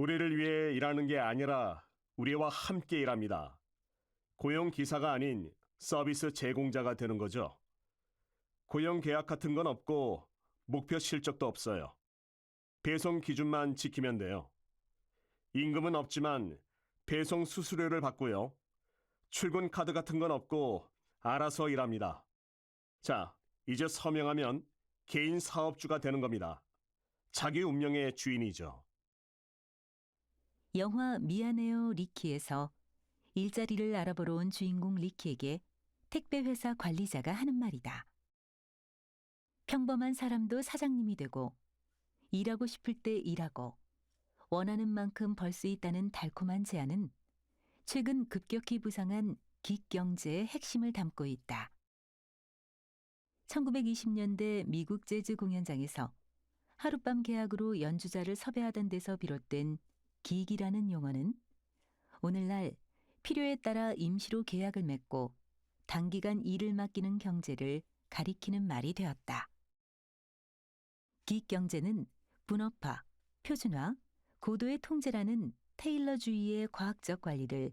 우리를 위해 일하는 게 아니라 우리와 함께 일합니다. 고용 기사가 아닌 서비스 제공자가 되는 거죠. 고용 계약 같은 건 없고 목표 실적도 없어요. 배송 기준만 지키면 돼요. 임금은 없지만 배송 수수료를 받고요. 출근 카드 같은 건 없고 알아서 일합니다. 자, 이제 서명하면 개인 사업주가 되는 겁니다. 자기 운명의 주인이죠. 영화 미안해요 리키에서 일자리를 알아보러 온 주인공 리키에게 택배회사 관리자가 하는 말이다. 평범한 사람도 사장님이 되고 일하고 싶을 때 일하고 원하는 만큼 벌 수 있다는 달콤한 제안은 최근 급격히 부상한 긱경제의 핵심을 담고 있다. 1920년대 미국 재즈 공연장에서 하룻밤 계약으로 연주자를 섭외하던 데서 비롯된 긱이라는 용어는 오늘날 필요에 따라 임시로 계약을 맺고 단기간 일을 맡기는 경제를 가리키는 말이 되었다. 긱 경제는 분업화, 표준화, 고도의 통제라는 테일러주의의 과학적 관리를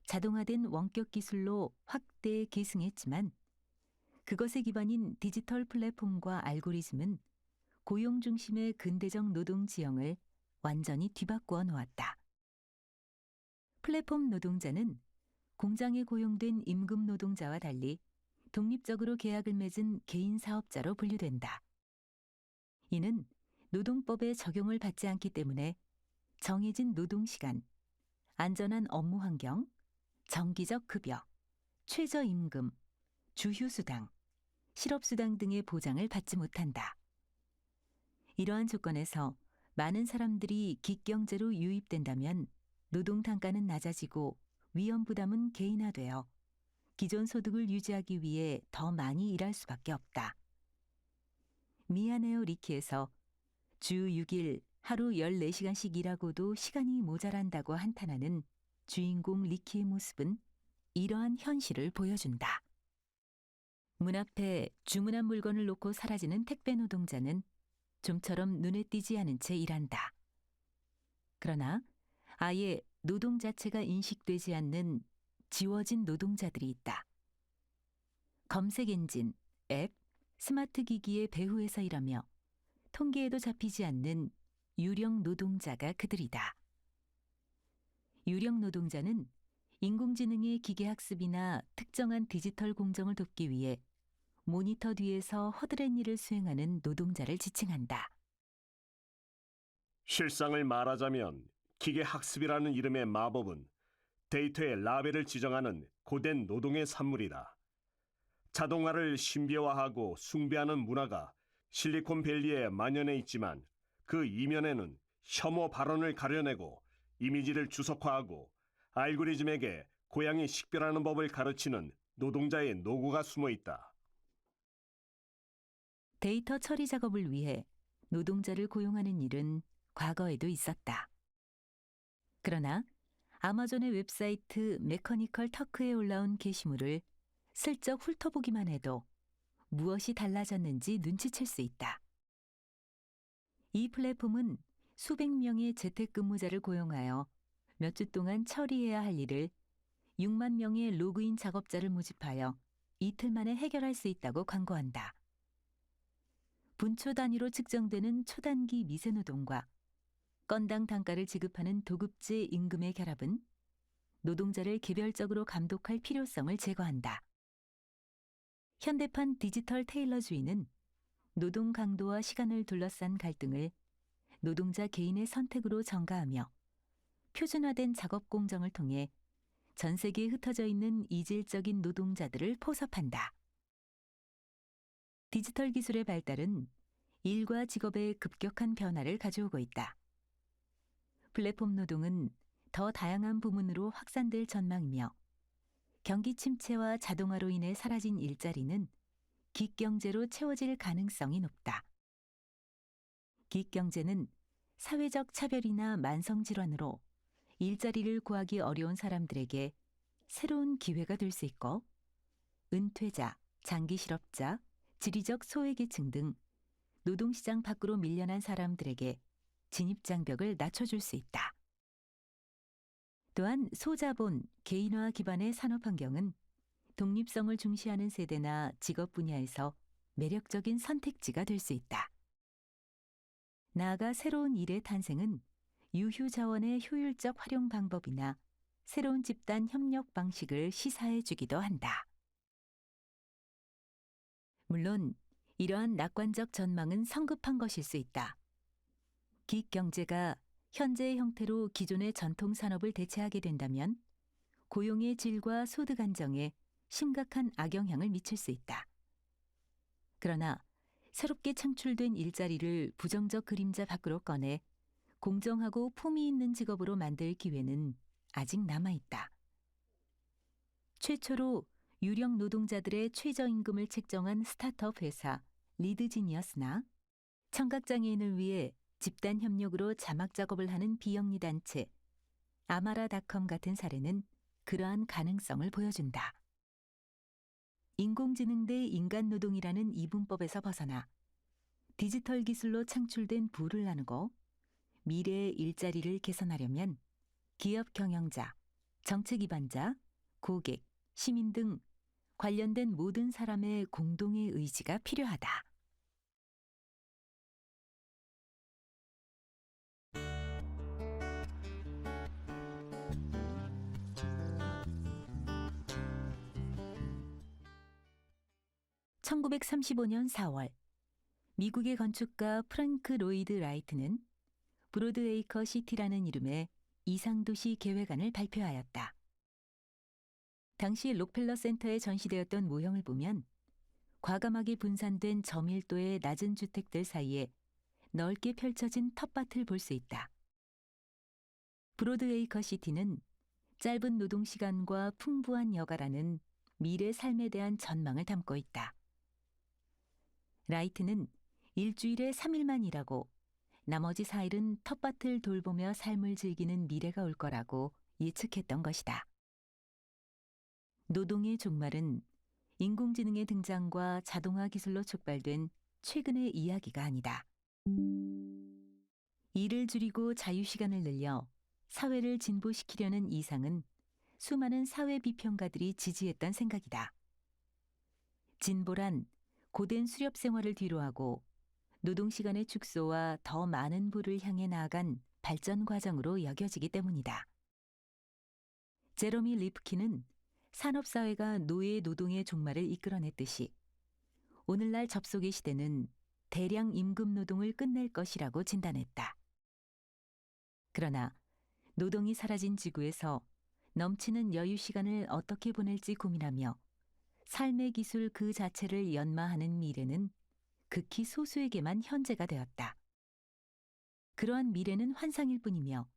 자동화된 원격 기술로 확대 계승했지만 그것의 기반인 디지털 플랫폼과 알고리즘은 고용 중심의 근대적 노동 지형을 완전히 뒤바꾸어 놓았다. 플랫폼 노동자는 공장에 고용된 임금 노동자와 달리 독립적으로 계약을 맺은 개인 사업자로 분류된다. 이는 노동법의 적용을 받지 않기 때문에 정해진 노동시간, 안전한 업무 환경, 정기적 급여, 최저임금, 주휴수당, 실업수당 등의 보장을 받지 못한다. 이러한 조건에서 많은 사람들이 긱경제로 유입된다면 노동 단가는 낮아지고 위험 부담은 개인화되어 기존 소득을 유지하기 위해 더 많이 일할 수밖에 없다. 미안해요 리키에서 주 6일 하루 14시간씩 일하고도 시간이 모자란다고 한탄하는 주인공 리키의 모습은 이러한 현실을 보여준다. 문 앞에 주문한 물건을 놓고 사라지는 택배 노동자는 좀처럼 눈에 띄지 않은 채 일한다. 그러나 아예 노동 자체가 인식되지 않는 지워진 노동자들이 있다. 검색 엔진, 앱, 스마트 기기의 배후에서 일하며 통계에도 잡히지 않는 유령 노동자가 그들이다. 유령 노동자는 인공지능의 기계학습이나 특정한 디지털 공정을 돕기 위해 모니터 뒤에서 허드렛 일을 수행하는 노동자를 지칭한다. 실상을 말하자면 기계 학습이라는 이름의 마법은 데이터의 라벨을 지정하는 고된 노동의 산물이다. 자동화를 신비화하고 숭배하는 문화가 실리콘밸리에 만연해 있지만 그 이면에는 혐오 발언을 가려내고 이미지를 주석화하고 알고리즘에게 고양이 식별하는 법을 가르치는 노동자의 노고가 숨어 있다. 데이터 처리 작업을 위해 노동자를 고용하는 일은 과거에도 있었다. 그러나 아마존의 웹사이트 메커니컬 터크에 올라온 게시물을 슬쩍 훑어보기만 해도 무엇이 달라졌는지 눈치챌 수 있다. 이 플랫폼은 수백 명의 재택근무자를 고용하여 몇 주 동안 처리해야 할 일을 6만 명의 로그인 작업자를 모집하여 이틀 만에 해결할 수 있다고 광고한다. 분초 단위로 측정되는 초단기 미세노동과 건당 단가를 지급하는 도급제 임금의 결합은 노동자를 개별적으로 감독할 필요성을 제거한다. 현대판 디지털 테일러주의는 노동 강도와 시간을 둘러싼 갈등을 노동자 개인의 선택으로 전가하며 표준화된 작업 공정을 통해 전 세계에 흩어져 있는 이질적인 노동자들을 포섭한다. 디지털 기술의 발달은 일과 직업의 급격한 변화를 가져오고 있다. 플랫폼 노동은 더 다양한 부문으로 확산될 전망이며 경기 침체와 자동화로 인해 사라진 일자리는 긱경제로 채워질 가능성이 높다. 긱경제는 사회적 차별이나 만성질환으로 일자리를 구하기 어려운 사람들에게 새로운 기회가 될 수 있고 은퇴자, 장기 실업자, 지리적 소외계층 등 노동시장 밖으로 밀려난 사람들에게 진입장벽을 낮춰줄 수 있다. 또한 소자본, 개인화 기반의 산업 환경은 독립성을 중시하는 세대나 직업 분야에서 매력적인 선택지가 될 수 있다. 나아가 새로운 일의 탄생은 유휴 자원의 효율적 활용 방법이나 새로운 집단 협력 방식을 시사해 주기도 한다. 물론 이러한 낙관적 전망은 성급한 것일 수 있다. 기획 경제가 현재의 형태로 기존의 전통 산업을 대체하게 된다면 고용의 질과 소득 안정에 심각한 악영향을 미칠 수 있다. 그러나 새롭게 창출된 일자리를 부정적 그림자 밖으로 꺼내 공정하고 품위 있는 직업으로 만들 기회는 아직 남아있다. 최초로 유력 노동자들의 최저임금을 책정한 스타트업 회사 리드지니어스나 청각장애인을 위해 집단 협력으로 자막 작업을 하는 비영리 단체 아마라닷컴 같은 사례는 그러한 가능성을 보여준다. 인공지능 대 인간노동이라는 이분법에서 벗어나 디지털 기술로 창출된 부를 나누고 미래의 일자리를 개선하려면 기업 경영자, 정책 기반자, 고객, 시민 등 관련된 모든 사람의 공동의 의지가 필요하다. (1935년 4월) 미국의 건축가 프랭크 로이드 라이트는 브로드에이커 시티라는 이름의 이상도시 계획안을 발표하였다. 당시 록펠러 센터에 전시되었던 모형을 보면 과감하게 분산된 저밀도의 낮은 주택들 사이에 넓게 펼쳐진 텃밭을 볼 수 있다. 브로드에이커 시티는 짧은 노동시간과 풍부한 여가라는 미래 삶에 대한 전망을 담고 있다. 라이트는 일주일에 3일만 일하고 나머지 4일은 텃밭을 돌보며 삶을 즐기는 미래가 올 거라고 예측했던 것이다. 노동의 종말은 인공지능의 등장과 자동화 기술로 촉발된 최근의 이야기가 아니다. 일을 줄이고 자유시간을 늘려 사회를 진보시키려는 이상은 수많은 사회 비평가들이 지지했던 생각이다. 진보란 고된 수렵 생활을 뒤로하고 노동시간의 축소와 더 많은 부를 향해 나아간 발전 과정으로 여겨지기 때문이다. 제러미 리프킨은 산업사회가 노예 노동의 종말을 이끌어냈듯이 오늘날 접속의 시대는 대량 임금 노동을 끝낼 것이라고 진단했다. 그러나 노동이 사라진 지구에서 넘치는 여유 시간을 어떻게 보낼지 고민하며 삶의 기술 그 자체를 연마하는 미래는 극히 소수에게만 현재가 되었다. 그러한 미래는 환상일 뿐이며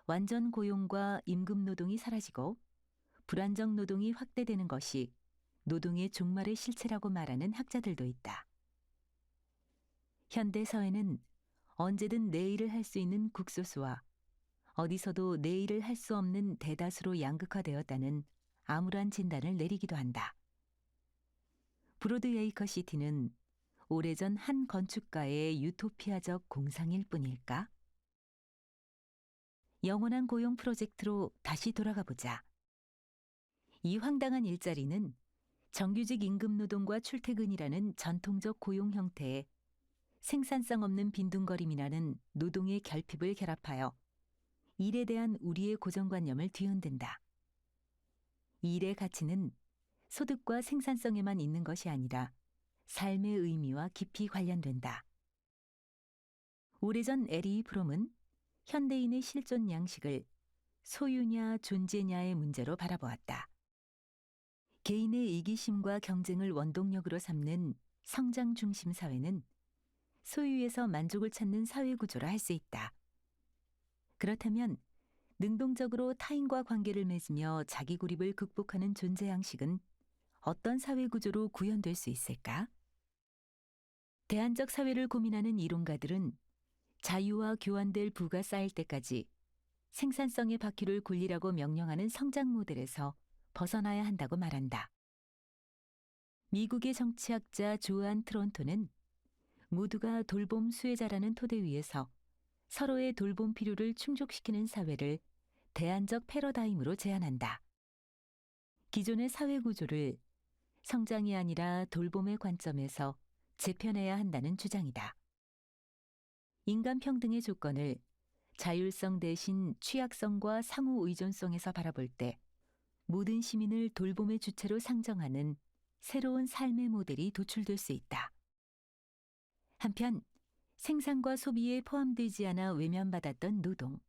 완전 고용과 임금 노동이 사라지고 불안정 노동이 확대되는 것이 노동의 종말의 실체라고 말하는 학자들도 있다. 현대 사회는 언제든 내일을 할 수 있는 국소수와 어디서도 내일을 할 수 없는 대다수로 양극화되었다는 암울한 진단을 내리기도 한다. 브로드웨이커 시티는 오래전 한 건축가의 유토피아적 공상일 뿐일까? 영원한 고용 프로젝트로 다시 돌아가 보자. 이 황당한 일자리는 정규직 임금 노동과 출퇴근이라는 전통적 고용 형태에 생산성 없는 빈둥거림이라는 노동의 결핍을 결합하여 일에 대한 우리의 고정관념을 뒤흔든다. 일의 가치는 소득과 생산성에만 있는 것이 아니라 삶의 의미와 깊이 관련된다. 오래전 에리 프롬은 현대인의 실존 양식을 소유냐 존재냐의 문제로 바라보았다. 개인의 이기심과 경쟁을 원동력으로 삼는 성장 중심 사회는 소유에서 만족을 찾는 사회 구조라 할 수 있다. 그렇다면 능동적으로 타인과 관계를 맺으며 자기 고립을 극복하는 존재 양식은 어떤 사회 구조로 구현될 수 있을까? 대안적 사회를 고민하는 이론가들은 자유와 교환될 부가 쌓일 때까지 생산성의 바퀴를 굴리라고 명령하는 성장 모델에서 벗어나야 한다고 말한다. 미국의 정치학자 조안 트론토는 모두가 돌봄 수혜자라는 토대 위에서 서로의 돌봄 필요를 충족시키는 사회를 대안적 패러다임으로 제안한다. 기존의 사회 구조를 성장이 아니라 돌봄의 관점에서 재편해야 한다는 주장이다. 인간 평등의 조건을 자율성 대신 취약성과 상호 의존성에서 바라볼 때 모든 시민을 돌봄의 주체로 상정하는 새로운 삶의 모델이 도출될 수 있다. 한편 생산과 소비에 포함되지 않아 외면받았던 노동,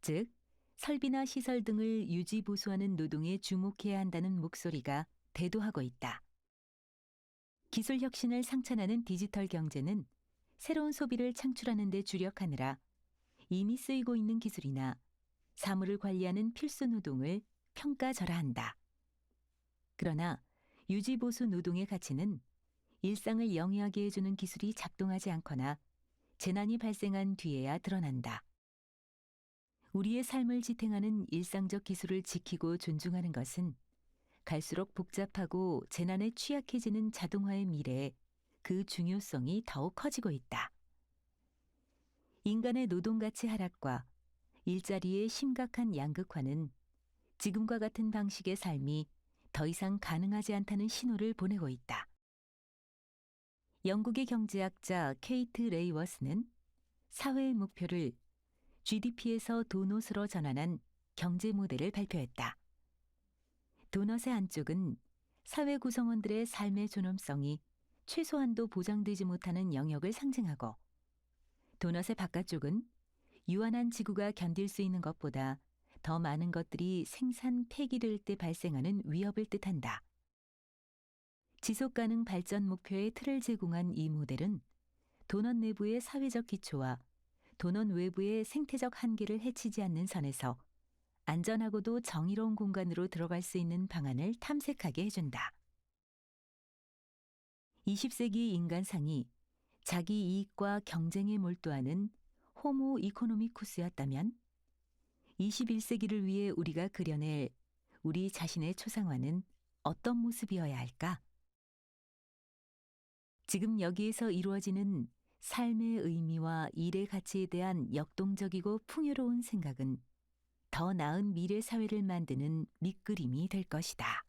즉 설비나 시설 등을 유지 보수하는 노동에 주목해야 한다는 목소리가 대두하고 있다. 기술 혁신을 상찬하는 디지털 경제는 새로운 소비를 창출하는 데 주력하느라 이미 쓰이고 있는 기술이나 사물을 관리하는 필수 노동을 평가절하한다. 그러나 유지 보수 노동의 가치는 일상을 영위하게 해주는 기술이 작동하지 않거나 재난이 발생한 뒤에야 드러난다. 우리의 삶을 지탱하는 일상적 기술을 지키고 존중하는 것은 갈수록 복잡하고 재난에 취약해지는 자동화의 미래에 그 중요성이 더욱 커지고 있다. 인간의 노동 가치 하락과 일자리의 심각한 양극화는 지금과 같은 방식의 삶이 더 이상 가능하지 않다는 신호를 보내고 있다. 영국의 경제학자 케이트 레이워스는 사회의 목표를 GDP에서 도넛으로 전환한 경제 모델을 발표했다. 도넛의 안쪽은 사회 구성원들의 삶의 존엄성이 최소한도 보장되지 못하는 영역을 상징하고, 도넛의 바깥쪽은 유한한 지구가 견딜 수 있는 것보다 더 많은 것들이 생산 폐기될 때 발생하는 위협을 뜻한다. 지속가능 발전 목표의 틀을 제공한 이 모델은 도넛 내부의 사회적 기초와 도넛 외부의 생태적 한계를 해치지 않는 선에서 안전하고도 정의로운 공간으로 들어갈 수 있는 방안을 탐색하게 해준다. 20세기 인간상이 자기 이익과 경쟁에 몰두하는 호모 이코노미쿠스였다면 21세기를 위해 우리가 그려낼 우리 자신의 초상화는 어떤 모습이어야 할까? 지금 여기에서 이루어지는 삶의 의미와 일의 가치에 대한 역동적이고 풍요로운 생각은 더 나은 미래 사회를 만드는 밑그림이 될 것이다.